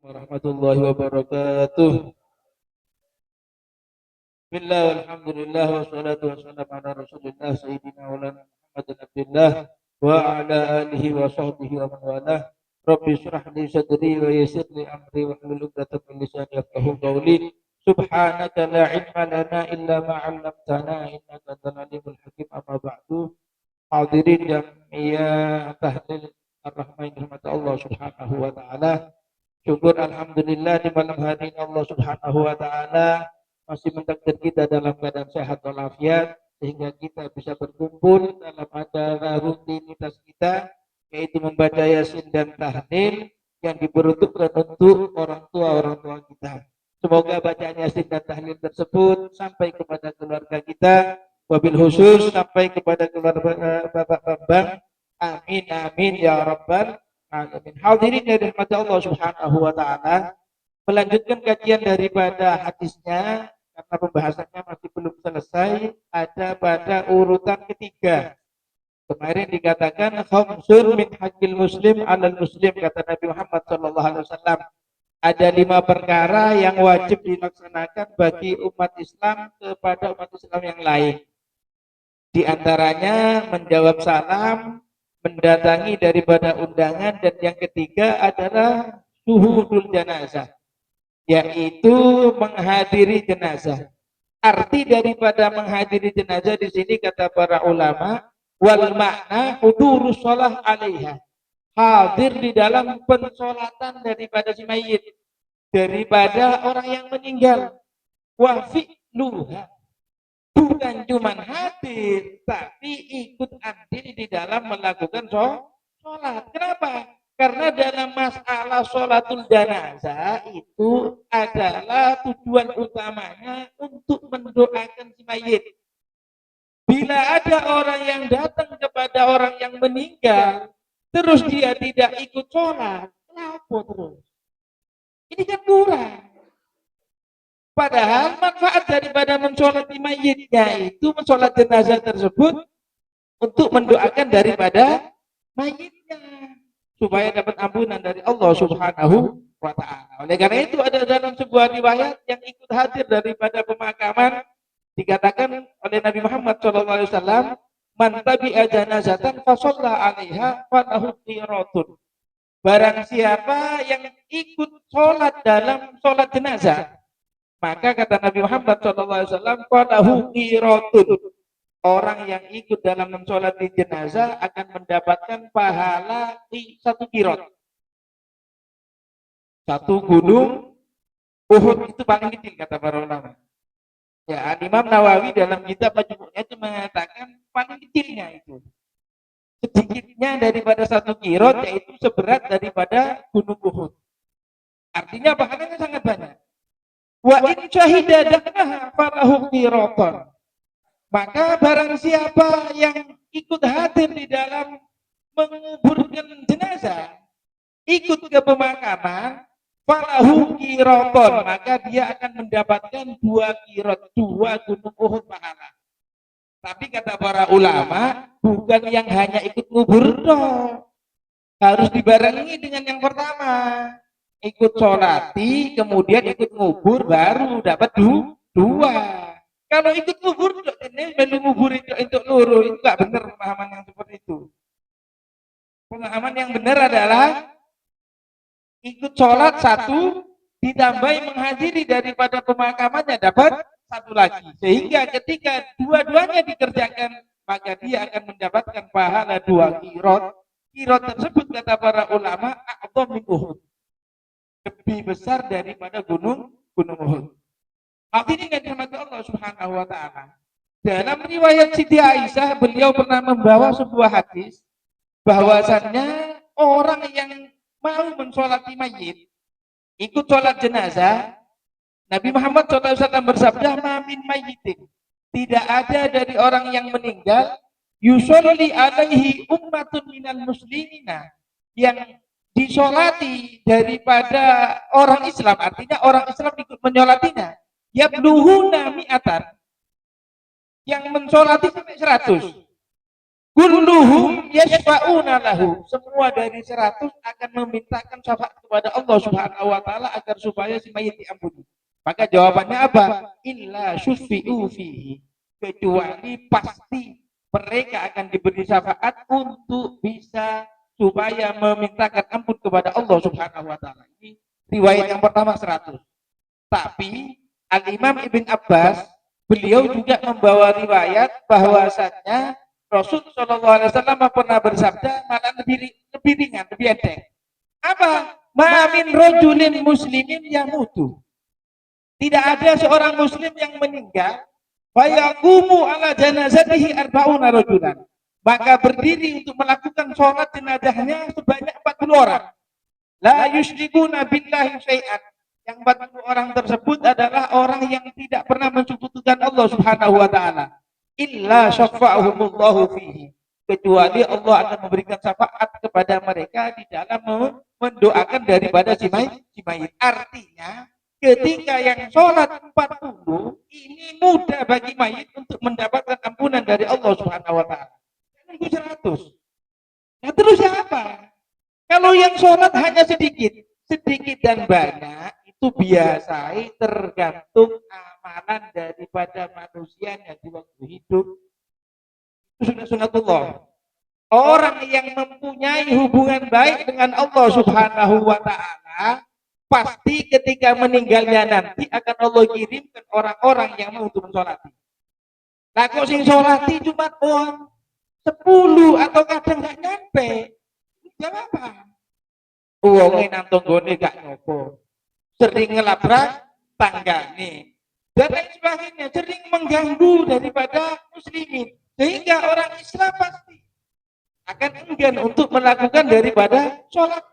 warahmatullahi wabarakatuh. Bismillah walhamdulillah wassalatu wassalamu ala Rasulillah sayyidina maulana Muhammadin abdillah wa ala alihi wa sahbihi wa man walah. Rabbi shrah li sadri wa yassir li amri wa hlul 'uqdatam min lisani yafqahu qawli. Subhanaka la ilma lana illa ma 'allamtana innaka antal alimul hakim. Amma ba'du. Hadirin yang ia tahlil ar-rahman rahmat Allah subhanahu wa ta'ala. Syukur alhamdulillah di malam hari ini Allah Subhanahu wa taala masih mentakdir kita dalam keadaan sehat walafiat sehingga kita bisa berkumpul dalam acara rutinitas kita yaitu membaca Yasin dan tahlil yang diperuntukkan untuk orang tua kita. Semoga bacaan Yasin dan tahlil tersebut sampai kepada keluarga kita, wabil khusus sampai kepada keluarga Bapak Bambang. Amin amin ya rabbal alamin. Hadirin yang dirahmati Allah Subhanahu wa taala, melanjutkan kajian daripada hadisnya karena pembahasannya masih belum selesai, ada pada urutan ketiga. Kemarin dikatakan khamsun min haqqil muslim 'alal muslim, kata Nabi Muhammad sallallahu alaihi wasallam. Ada 5 perkara yang wajib dilaksanakan bagi umat Islam kepada umat Islam yang lain. Di antaranya menjawab salam, mendatangi daripada undangan, dan yang ketiga adalah syuhudul jenazah, yaitu menghadiri jenazah. Arti daripada menghadiri jenazah di sini kata para ulama, wal makna hudurus shalah 'alaiha, hadir di dalam pensolatan daripada si mayit, daripada orang yang meninggal. Wa fi'luha, bukan cuma hadir, tapi ikut andil di dalam melakukan sholat. Kenapa? Karena dalam masalah sholatul janazah itu adalah tujuan utamanya untuk mendoakan si mayit. Bila ada orang yang datang kepada orang yang meninggal, terus dia tidak ikut sholat, kenapa terus? Ini kan kurang. Padahal manfaat daripada mensolati mayitnya itu mensolat jenazah tersebut untuk mendoakan daripada mayitnya supaya dapat ampunan dari Allah Subhanahu wa taala. Oleh karena itu ada dalam sebuah riwayat yang ikut hadir daripada pemakaman dikatakan oleh Nabi Muhammad SAW, man tabi'a janazatan fa shalla 'alaiha falahu qiratun. Barang siapa yang ikut sholat dalam sholat jenazah, maka kata Nabi Muhammad SAW, falahu qiratun. Orang yang ikut dalam mensolati jenazah akan mendapatkan pahala 1 qirat. 1 gunung Uhud itu paling kecil kata para ulama. Ya, Imam Nawawi dalam kitab Majmu'nya itu mengatakan paling kecilnya itu. Sedikitnya daripada 1 qirat, yaitu seberat daripada gunung Uhud. Artinya pahalanya sangat banyak. Wa in syahida danaha falahu qiratan. Maka barang siapa yang ikut hadir di dalam menguburkan jenazah, ikut ke pemakaman, falahu qiratan, maka dia akan mendapatkan 2 qirat, 2 gunung Uhud pahala. Tapi kata para ulama, bukan yang hanya ikut ngubur dong. Harus dibarengi dengan yang pertama. Ikut sholati, kemudian ikut ngubur, baru dapat 2. Kalau ikut ngubur, ini melu ngubur itu luru, itu nggak benar pemahaman yang seperti itu. Pemahaman yang benar adalah ikut sholat 1, ditambahi menghadiri daripada pemakamannya dapat 1 lagi. Sehingga ketika dua-duanya dikerjakan, maka dia akan mendapatkan pahala 2 qirat. Qirat tersebut kata para ulama a'dham min Uhud, lebih besar daripada gunung Uhud. Hadirin yang dirahmati Allah Subhanahu wa taala. Dalam riwayat Siti Aisyah, beliau pernah membawa sebuah hadis bahwasannya orang yang mau mensolati mayit, ikut sholat jenazah, Nabi Muhammad SAW bersabda, "Ma min mayyitin", tidak ada dari orang yang meninggal, yusolli alaihi ummatun minal muslimina, yang disolati daripada orang Islam, artinya orang Islam ikut menyolatinya, yabluhuna mi'atan, yang mensolati sampai 100. kulluhum yashfa'una lahu, semua dari 100 akan memintakan syafaat kepada Allah Subhanahu wa taala agar supaya si mayit diampuni. Maka jawabannya apa? Illa syufi'u fihi, kecuali pasti mereka akan diberi syafaat untuk bisa supaya memintakan ampun kepada Allah Subhanahu wa taala. Ini riwayat yang pertama 100. Tapi Al-Imam Ibn Abbas, beliau juga membawa riwayat bahwasannya Rasul Shallallahu Alaihi Wasallam pernah bersabda malah lebih ringan, lebih enteng. Apa? Ma'amin rojulin muslimin yamutu. Tidak ada seorang muslim yang meninggal, fayaqumu ala janazatihi arba'una rajulan. Maka berdiri untuk melakukan sholat jenazahnya sebanyak 40 orang. La yusyrikuna billahi syai'an. Yang 40 orang tersebut adalah orang yang tidak pernah mensekutukan Allah Subhanahu wa taala. Illa syafa'ahumullahu fihi. Kecuali Allah akan memberikan syafaat kepada mereka di dalam mendoakan daripada si mayit. Artinya, ketika yang sholat 40 ini mudah bagi mayit untuk mendapatkan ampunan dari Allah Subhanahu wa taala. Nunggu 100. Nah, terus siapa? Kalau yang sholat hanya sedikit dan banyak itu biasa tergantung amalan daripada manusia yang di waktu hidup. Itu sudah sunatullah. Orang yang mempunyai hubungan baik dengan Allah Subhanahu wa taala pasti ketika meninggalnya nanti akan Allah kirimkan orang-orang yang mau untuk mensolati. Nah, kok sing solati cuma orang 10 atau kadang nggak nyampe, jawab apa? Uangnya nang tonggone gak nyopo, sering ngelabrak tanggane dan lain sebagainya, sering mengganggu daripada muslimin, sehingga orang Islam pasti akan enggan untuk melakukan daripada sholat,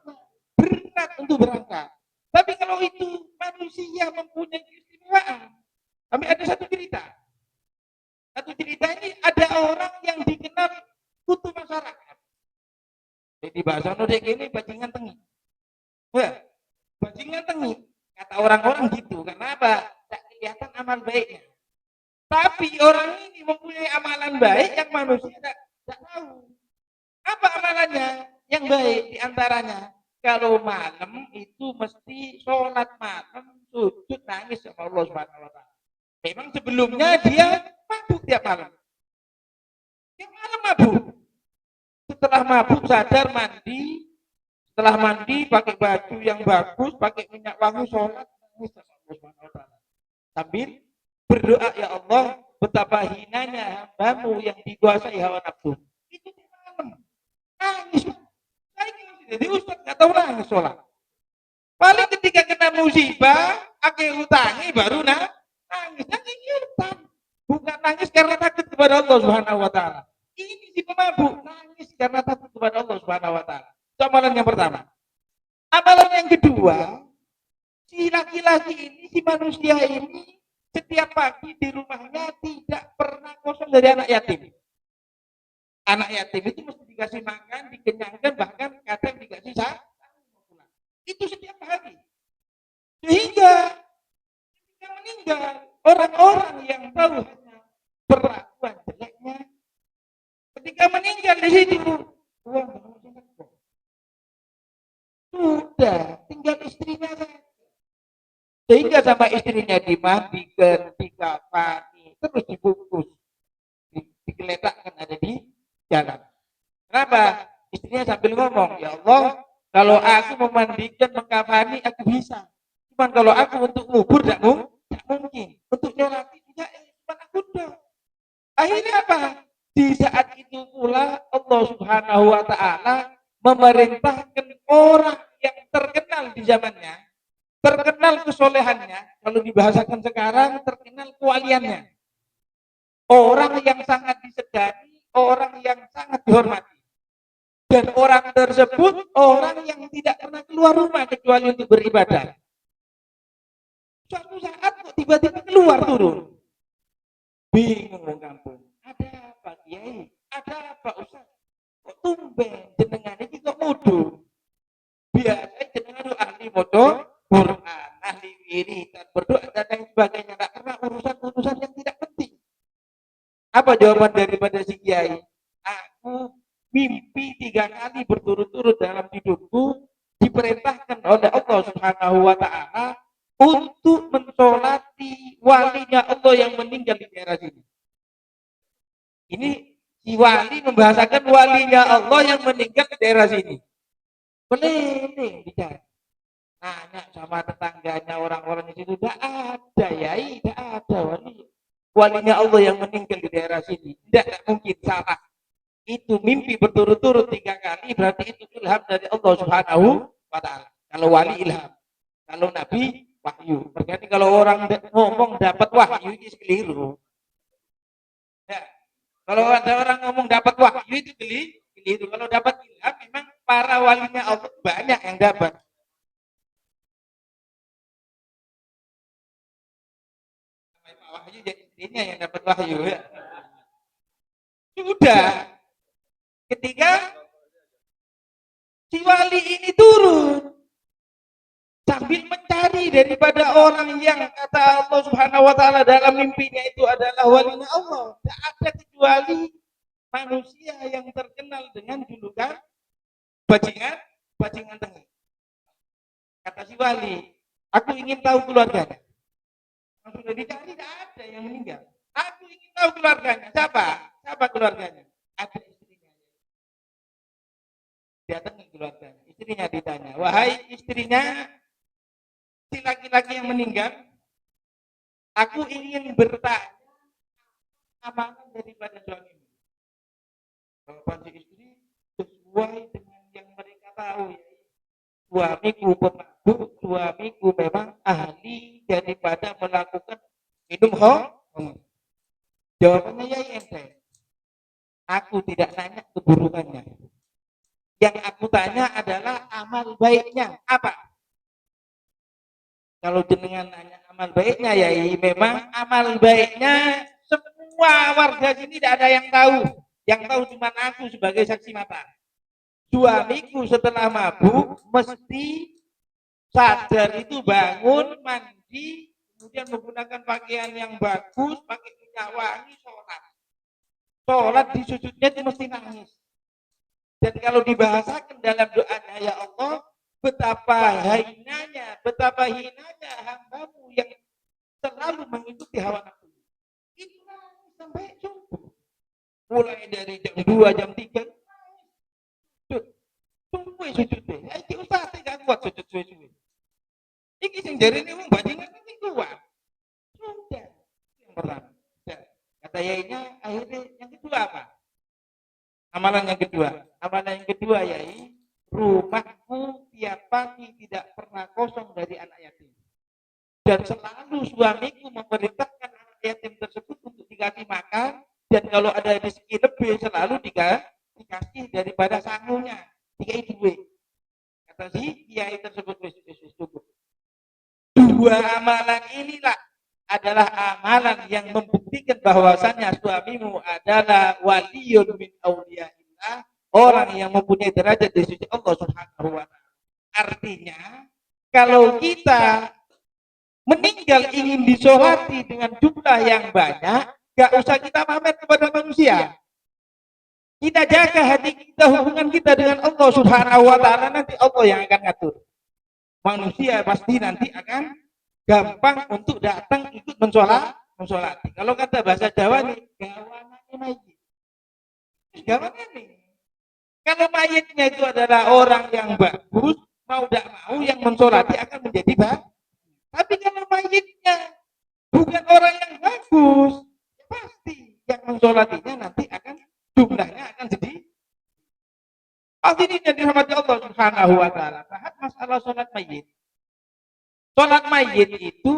berat untuk berangkat. Tapi kalau itu manusia mempunyai keistimewaan, kami ada satu cerita ini, ada orang yang dikenal kutu masyarakat. Jadi bahasa Nodek ini bajingan tengi. Wah, bajingan tengi. Kata orang-orang gitu. Kenapa? Tak kelihatan amal baiknya. Tapi orang ini mempunyai amalan baik yang manusia tak tahu. Apa amalannya yang baik? Di antaranya, kalau malam itu mesti sholat malam, sujud, nangis sama Allah Subhanahu wa taala. Memang sebelumnya dia mabuk tiap malam. Tiap malam mabuk. Setelah mabuk sadar mandi, setelah mandi pakai baju yang bagus, pakai minyak wangi, sholat, nangis sama Allah Subhanahu wa taala. Sambil berdoa, ya Allah, betapa hinanya hambamu yang dikuasai hawa nafsu. Itu tiap malam. Nangis. Jadi Ustaz nggak tahu nangis sholat. Paling ketika kena musibah, akhir utangi baru nangis. Nangis utang. Bukan nangis karena takut kepada Allah Subhanahu wa taala. Ini si pemabuk nangis karena takut kepada Allah Subhanahu wa taala. Itu amalan yang pertama. Amalan yang kedua, si laki-laki ini, si manusia ini setiap pagi di rumahnya tidak pernah kosong dari anak yatim. Anak yatim itu mesti dikasih makan, dikenyangkan, bahkan kadang dikasih sahur. Itu setiap hari. Sehingga ketika meninggal, orang-orang yang tahu hanya perlakuan jeleknya, ketika meninggal di situ, sudah tinggal istrinya saja. Sehingga sama istrinya dimandikan, dikafani, terus dibungkus, digeletakkan ada di jalan. Kenapa? Istrinya sambil ngomong, ya Allah, kalau aku memandikan, mengkafani, aku bisa. Cuman kalau aku untuk ngubur, tidak mungkin. Untuk nyolati, tidak, cuman aku dah. Akhirnya apa? Di saat itu pula Allah Subhanahu wa taala memerintahkan orang yang terkenal di zamannya, terkenal kesolehannya, kalau dibahasakan sekarang terkenal kewaliannya. Orang yang sangat disegani, orang yang sangat dihormati. Dan orang tersebut orang yang tidak pernah keluar rumah kecuali untuk beribadah. Suatu saat kok tiba-tiba keluar turun. Bingung wong kampung. Ada apa Kiai? Ada apa Ustaz? Kok tumben jenengan iki kok mudun? Biasa jenengan ahli moto, Quran, ahli wiridan, berdoa dan lain sebagainya. Enggak pernah urusan-urusan yang tidak penting. Apa jawaban daripada si Kiai? Aku 3 kali berturut-turut dalam hidupku diperintahkan oleh Allah Subhanahu wa taala untuk mensolati walinya Allah yang meninggal di daerah sini. Ini si wali membahasakan walinya Allah yang meninggal di daerah sini. Boleh bicara. Nanya sama tetangganya orang-orang di situ, tidak ada yai, tidak ada wali. Walinya Allah yang meninggal di daerah sini. Tidak mungkin salah. Itu mimpi berturut-turut 3 kali, berarti itu ilham dari Allah Subhanahu wa taala. Kalau wali ilham, kalau nabi wahyu. Berarti kalau orang ngomong dapat wahyu itu keliru. Ya. Kalau ada orang ngomong dapat wahyu itu keliru. Kalau dapat ilham memang para walinya Allah banyak yang dapat. Wahyu jadi istrinya yang dapat wahyu ya. Sudah. Ketika si wali ini turun sambil mencari daripada orang yang kata Allah Subhanahu wa taala dalam mimpinya itu adalah walinya Allah. Tidak ada kecuali manusia yang terkenal dengan julukan bajingan tengah. Kata si wali, aku ingin tahu keluarganya. Yang sudah dicari tidak ada yang meninggal. Aku ingin tahu keluarganya. Siapa keluarganya? Ada istrinya. Datang keluarganya. Istrinya ditanya, wahai istrinya si laki-laki yang meninggal, aku ingin bertanya amanah daripada suamimu. Jawaban si istri sesuai dengan yang mereka tahu. Suamiku pemabuk, suamiku memang ahli daripada melakukan minum khamr. Jawabannya ya ente. Aku tidak nanya keburukannya. Yang aku tanya adalah amal baiknya apa? Kalau jenengan nanya amal baiknya ya memang amal baiknya semua warga sini tidak ada yang tahu. Yang tahu cuma aku sebagai saksi mata. Suamiku setelah mabuk mesti sadar itu bangun, mandi, kemudian menggunakan pakaian yang bagus, pakai minyak wangi, sholat. Sholat di sujudnya itu mesti nangis. Dan kalau dibahasakan dalam doanya, ya Allah, betapa hinanya hambamu yang selalu mengikuti hawa nafsu. Itu nangis sampai subuh. Mulai dari jam 2, jam 3, tunggu sujud deh. Iki ustaz gak kuat sujud suwe-suwe. Iki sing jarene wong bajingan iki kuat. Sudah. Yang pertama. Kata yainya akhirnya yang kedua apa? Amalan yang kedua yai, rumahku tiap pagi tidak pernah kosong dari anak yatim. Dan selalu suamiku memerintahkan anak yatim tersebut untuk dikasih makan, dan kalau ada rezeki lebih selalu dikasih daripada sangunya. Dikai duit. Kata si kiai tersebut cukup. Dua amalan inilah adalah amalan yang membuktikan bahwasannya suamimu adalah waliyun min auliyaillah, orang yang mempunyai derajat di sisi Allah Subhanahu wa taala. Artinya, kalau kita meninggal ingin disolati dengan jumlah yang banyak, gak usah kita pamer kepada manusia. Kita jaga hati kita, hubungan kita dengan Allah Subhanahu wa taala, nanti Allah yang akan ngatur. Manusia pasti nanti akan gampang untuk datang ikut mensolati. Kalau kata bahasa Jawa nih, gawanane mayit. Gawanane nih. Kalau mayitnya itu adalah orang yang bagus, mau tidak mau yang mensolati akan menjadi baik. Tapi kalau mayitnya bukan orang yang bagus, pasti yang mensolatinya nanti akan jumlahnya akan jadi. Hadirin yang dirahmati Allah Subhanahu wa taala. Bahas masalah salat mayit. Salat mayit itu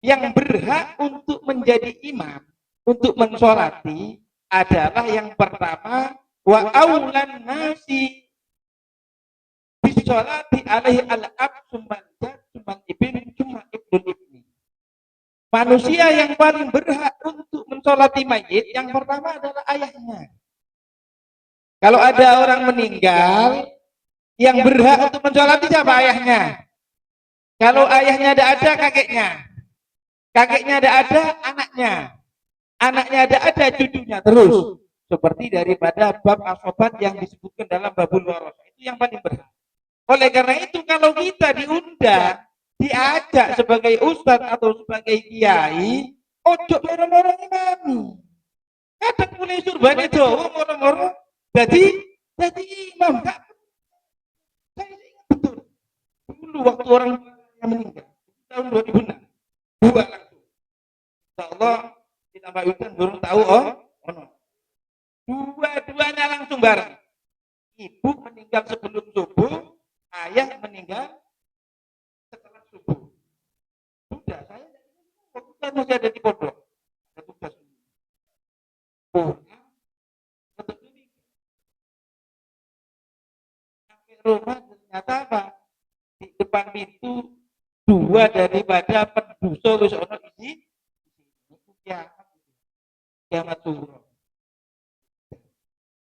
yang berhak untuk menjadi imam, untuk mensolati adalah yang pertama wa aulan nasi bisolati alaihi al-ab summan ibnul ibni. Manusia yang paling berhak untuk mensolati mayit yang pertama adalah ayahnya. Kalau ada orang meninggal, yang berhak untuk mensolati siapa? Ayahnya. Kalau ayahnya tidak ada, kakeknya. Kakeknya tidak ada, anaknya. Anaknya tidak ada, cucunya. Terus seperti daripada bab asobat yang disebutkan dalam babul waros. Itu yang paling berhak. Oleh karena itu kalau kita diundang, diajak sebagai ustadz atau sebagai kiai, ojo moro-moro imami. Kadang mulai surbane Jawa moro-moro jadi imam. Saya ingat betul. Dulu waktu orang yang meninggal tahun 2006, dua langsung. Insya Allah ditambah hujan baru tahu no. Dua-duanya langsung bareng. Ibu meninggal sebelum subuh, ayah meninggal setelah subuh. Sudah, saya waktu saya masih ada di pondok. Ada tugas. Sampai rumah ternyata apa? Di depan pintu dua daripada penduso wis ono isi kiamat turun.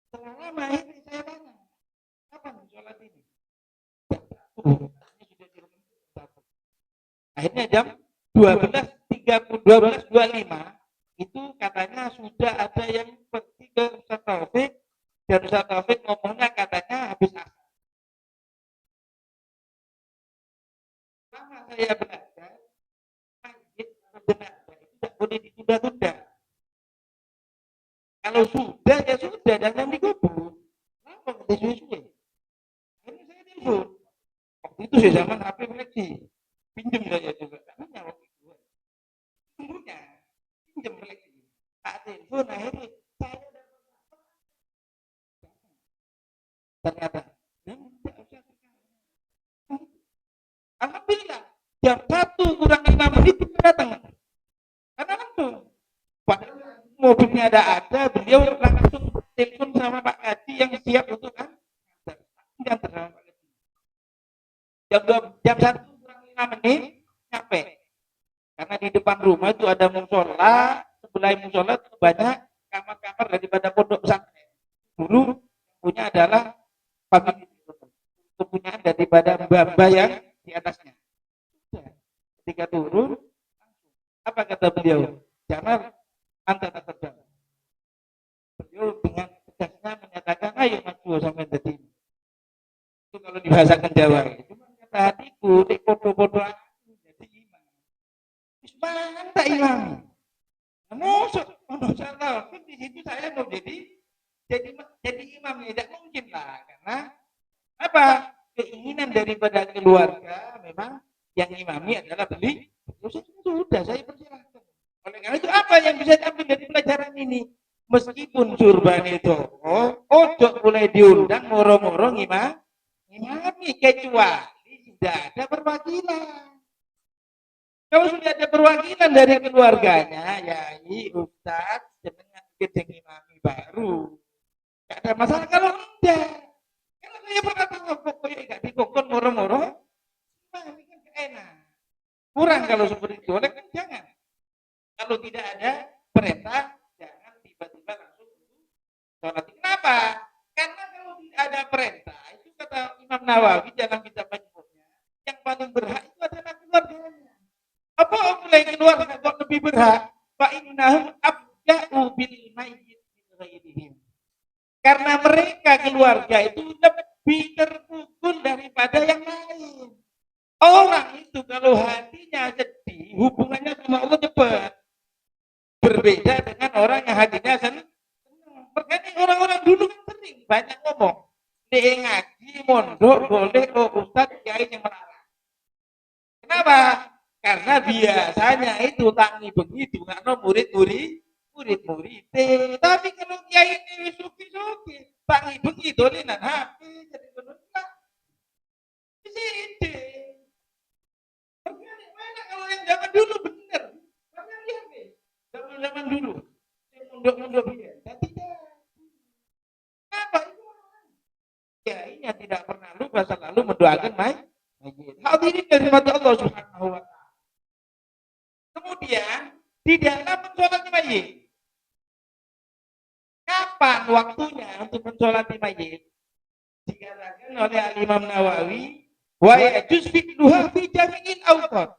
Selama ini saya tanya, kapan sholat ini? Akhirnya jam 12.25 itu katanya sudah ada yang pergi ke Ustaz Taufik dan Ustaz Taufik ngomongnya katanya habis asar. Lama saya belajar, majid jenazah itu tidak boleh ditunda-tunda. Kalau sudah ya sudah, jangan dikubur. Kenapa nggak disusul? Akhirnya saya telepon. Waktu itu saya zaman HP Flexi, pinjam saya juga. Namanya waktu itu, punya pinjam Flexi. Tak telepon akhirnya saya ternyata alhamdulillah jam 1 kurang 5 menit kita datang karena langsung padahal mobilnya ada beliau langsung telepon sama Pak Haji yang siap untuk antar sama Pak Haji jam 1 kurang 5 menit nyampe karena di depan rumah itu ada musola sebelah musola itu banyak kamar-kamar daripada pondok pesantren dulu punya adalah family kepunyaan daripada mbah-mbah yang di atasnya. Ketika turun, apa kata beliau? Jangan antar terdakwa. Beliau dengan tegasnya menyatakan, ayo maju sampai tadi. Itu kalau dibahasakan Jawa. Cuma kata hatiku, di foto-foto aku jadi imam. Isman tak imam. Masuk, salah. Di situ saya mau jadi imam, tidak mungkin lah, karena apa? Keinginan daripada keluarga memang yang imami adalah beli. Sudah, saya persilahkan. Oleh karena itu apa yang bisa diambil dari pelajaran ini? Meskipun surban itu, ojo mulai diundang moro-moro imami kecuali sudah ada perwakilan. Kalau sudah ada perwakilan dari keluarganya, yai, ustaz, jenengan gedeng imami baru. Tidak ada masalah kalau enggak. Kalau saya pernah tahu pokoknya enggak dikokon moro-moro, ini kan enak. Kurang kalau seperti itu. Oleh kan jangan. Kalau tidak ada perintah, jangan tiba-tiba langsung sholat. Kenapa? Karena kalau tidak ada perintah, itu kata Imam Nawawi dalam kitab Majmu'nya, yang paling berhak itu adalah keluarganya. Apa mulai keluarga kok lebih berhak? Fa innahum abda'u bil mayyit min ghairihim. Karena mereka keluarga itu lebih terpukul daripada yang lain. Orang itu kalau hatinya sedih, hubungannya sama Allah cepat. Berbeda dengan orang yang hatinya senang. Makanya orang-orang dulu kan sering banyak ngomong. Dia ngaji, mondok, boleh, ustaz, kiai yang melarang. Kenapa? Karena biasanya itu tangi begitu, karena murid-murid. Tapi kalau kiai ini suki-suki, tangi begitu, linan hati, jadi penuntut. Di mana kalau yang zaman dulu benar? Kalian lihat nih, zaman dulu, mondok-mondok dia, dan tidak. Apa itu? Kiainya tidak pernah lupa selalu mendoakan mayit. Hadirin dari mata Allah Subhanahu wa taala. Kemudian di dalam mensolati mayit. Kapan waktunya untuk mensolati mayit? Dikatakan oleh Imam Nawawi, wa yajuz fi'luha fi jami'il awqat.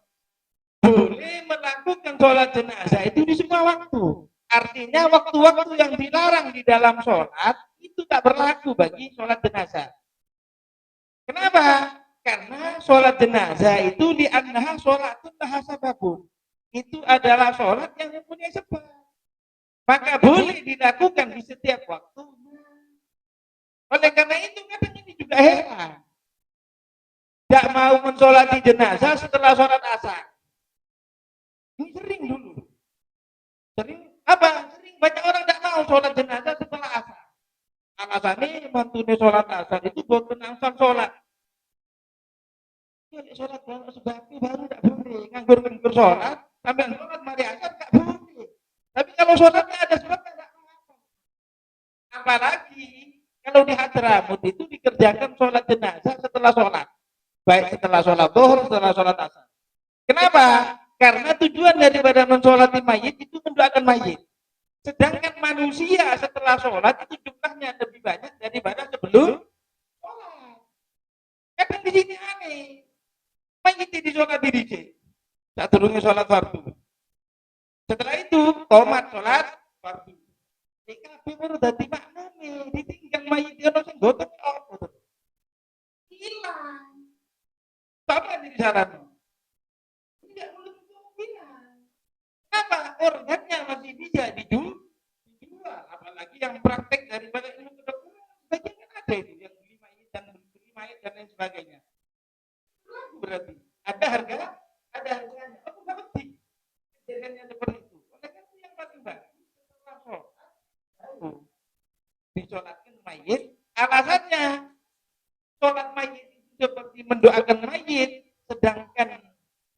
Boleh melakukan sholat jenazah itu di semua waktu. Artinya waktu-waktu yang dilarang di dalam sholat itu tak berlaku bagi sholat jenazah. Kenapa? Karena sholat jenazah itu li'annaha sholatun laha sababun. Itu adalah sholat yang mempunyai sebab. Maka boleh dilakukan di setiap waktu. Oleh karena itu kadang ini juga heran. Tidak mau mensolati jenazah setelah sholat asar. Ini sering dulu. Sering apa? Sering banyak orang tidak mau sholat jenazah setelah asar. Alasannya mantunya sholat asar itu buat penangsang sholat. Ya, sholat sebabnya baru tidak boleh. Nganggur sholat, sampai sholat mari asar tidak boleh. Tapi kalau sholatnya ada sebabnya tidak apa-apa. Apalagi kalau di Hadramut itu dikerjakan sholat jenazah setelah sholat. Baik setelah sholat zuhur, setelah sholat asar. Kenapa? Karena tujuan daripada mensolati mayit itu mendoakan mayit. Sedangkan manusia setelah sholat itu jumlahnya lebih banyak daripada sebelum sholat. Kadang di sini aneh. Mayit di sholat diri tak turunnya sholat fardu. Setelah itu tomat sholat fardu. TKP baru dadi maknane ditinggal mayit dia sing gotong apa hilang. Sama di sana. Tidak boleh kemungkinan. Kenapa? Organnya masih bisa dijual. Apalagi yang praktek daripada ilmu kedokteran. Sebagian kan ada itu yang beli mayit dan lain sebagainya. Berarti ada harganya. Aku nggak penting. Kejadiannya seperti itu. Oleh karena itu yang paling bagus setelah sholat disolatkan mayit. Alasannya sholat mayit itu seperti mendoakan mayit, sedangkan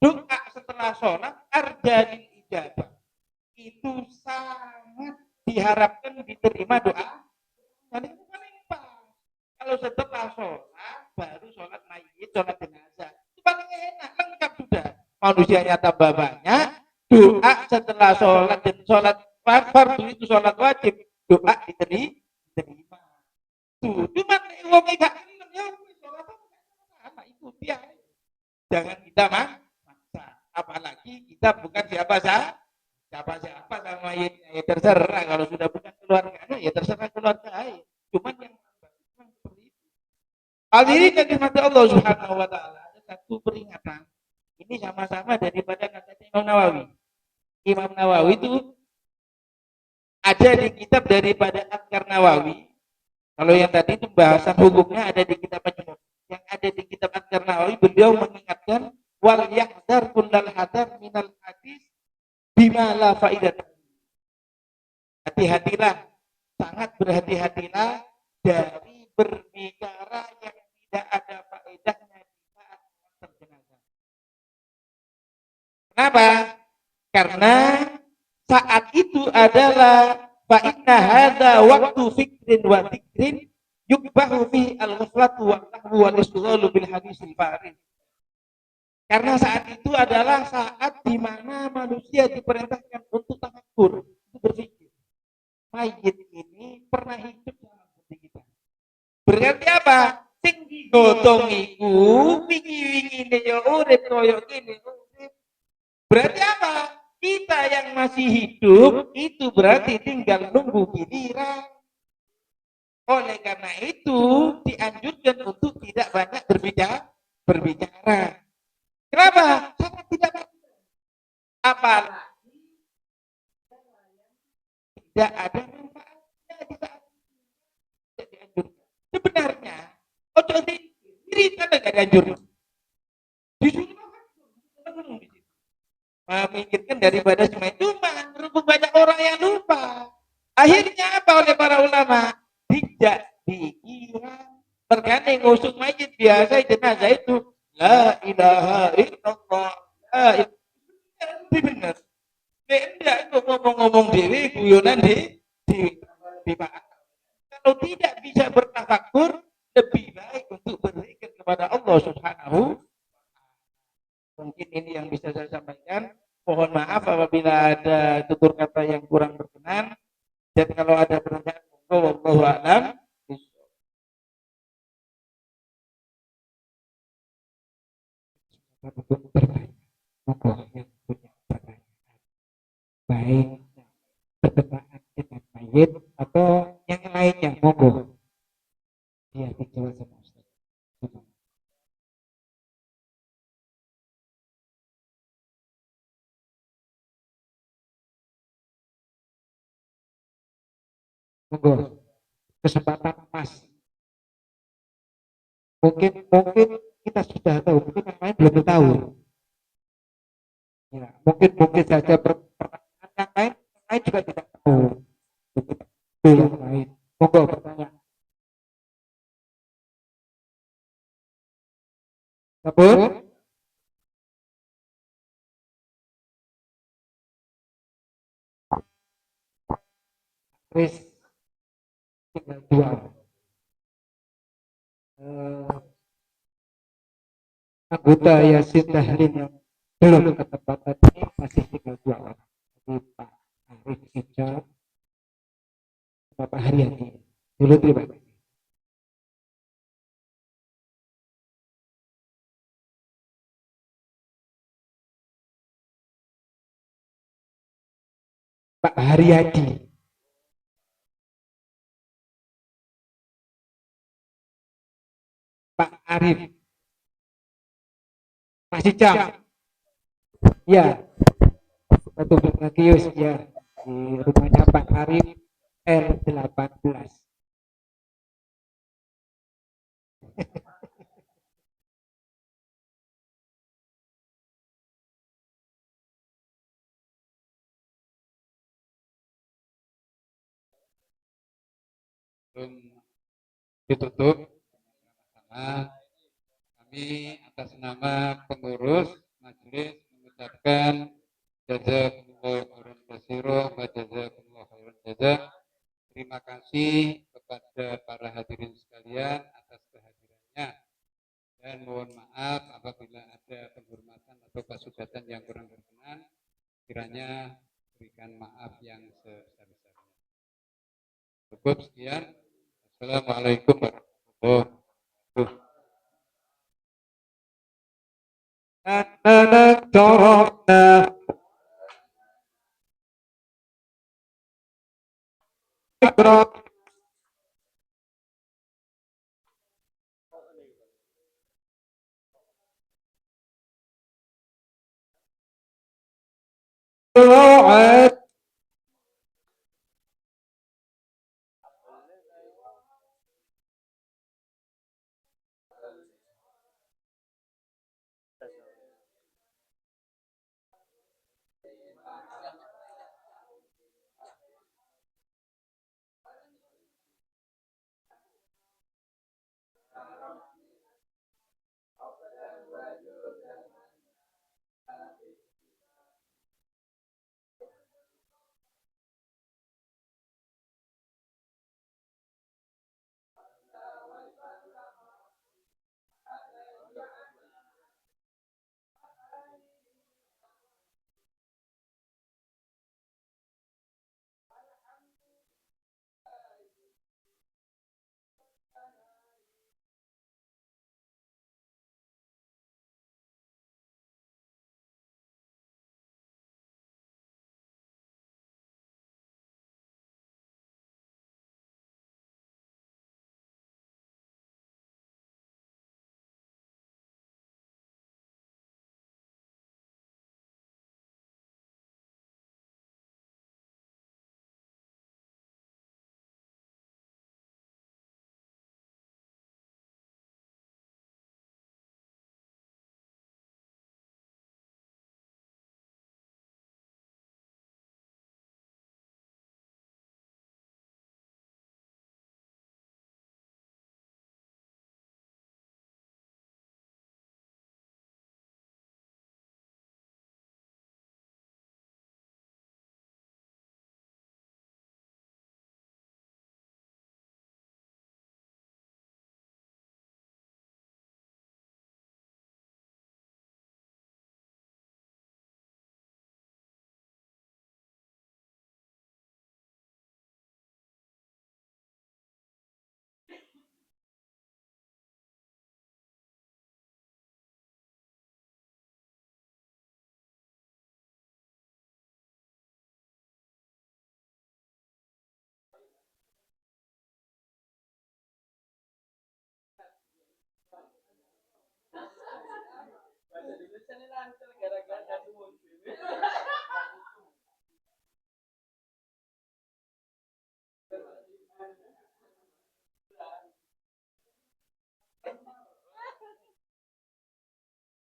doa setelah sholat arjalil ijabah itu sangat diharapkan diterima doa. Dan itu paling pas. Kalau setelah sholat baru sholat mayit, sholat jenazah itu paling enak, lengkap sudah. Manusianya tambah banyak, doa setelah sholat dan sholat fardu itu sholat wajib, doa diterima. Tuh, cuma wong gak ya sholat apa ikuti ya. Jangan kita maksa. Apalagi kita bukan siapa sama ya terserah kalau sudah bukan keluarga ya terserah keluarga cuman yang seperti itu. Hadirin yang dirahmati Allah Subhanahu wa taala, ada satu peringatan. Ini sama-sama daripada nasihat Imam Nawawi. Imam Nawawi itu ada di kitab daripada Adkar Nawawi. Kalau yang tadi itu bahasan hukumnya ada di kitab Majmu'. Yang ada di kitab Adkar Nawawi beliau mengingatkan wal yahdar kullal hadar minal hadis bima la faidat. Hati-hatilah, sangat berhati-hatilah dari berbicara yang tidak ada faedahnya di saat terjenazah. Kenapa? Karena saat itu adalah fa inna hadza waktu fikrin wa dzikrin yukbahu fi al-ghaflatu wa lahu wal istighalu bil hadisil farid. Karena saat itu adalah saat di mana manusia diperintahkan untuk tafakkur, untuk berpikir. Mayit ini pernah hidup dalam hati kita. Berarti apa? Sing digotong iku wingi-wingine ya urip koyo ngene. Berarti apa? Kita yang masih hidup itu berarti tinggal nunggu giliran. Oleh karena itu dianjurkan untuk tidak banyak berbicara. Kenapa? Sangat tidak bagus. Apalagi tidak ada manfaatnya di saat tidak dianjurkan. Sebenarnya, ojo diri kan tidak dianjurkan. Disuruh memikirkan daripada cuma itu, berhubung banyak orang yang lupa. Akhirnya apa oleh para ulama? Tidak dikira. Terkadang ngusuk mayit biasa jenazah itu la ilaha illallah. La ilaha benar. Tidak itu ngomong-ngomong dewi guyonan di kalau tidak bisa bertafakur lebih baik untuk berzikir kepada Allah Subhanahu. Mungkin ini yang bisa saya sampaikan. Mohon maaf apabila ada tutur kata yang kurang berkenan. Dan kalau ada pertanyaan, wallahu a'lam. Baik. berkenaan dengan mayit atau yang lainnya, monggo. Iya, dijawab sama Ustaz. Monggo, kesempatan emas. Mungkin kita sudah tahu, mungkin yang lain belum tahu. Ya, mungkin saja pertanyaan yang lain juga tidak tahu. Itu yang lain. Monggo bertanya. Sabun, Chris tinggal dua. Eh, Anggota Yasin Dahrin yang belum ketempatan ini masih tinggal dua orang. Jadi Pak Arif Hijab, Bapak Haryadi. Dulu terima kasih. Pak Haryadi, Pak Arif, masih jam. Ya, satu Bagius ya di rumahnya Pak Arif R18. Sebelum ditutup sama kami atas nama pengurus majelis mengucapkan jazakumullah khairan katsira wa jazakumullah khairan jazak. Terima kasih kepada para hadirin sekalian atas kehadirannya dan mohon maaf apabila ada penghormatan atau kesudatan yang kurang berkenan. Kiranya berikan maaf yang sebesar-besarnya. Cukup sekian. Assalamualaikum warahmatullahi wabarakatuh. أننا تركنا إكرام الوعد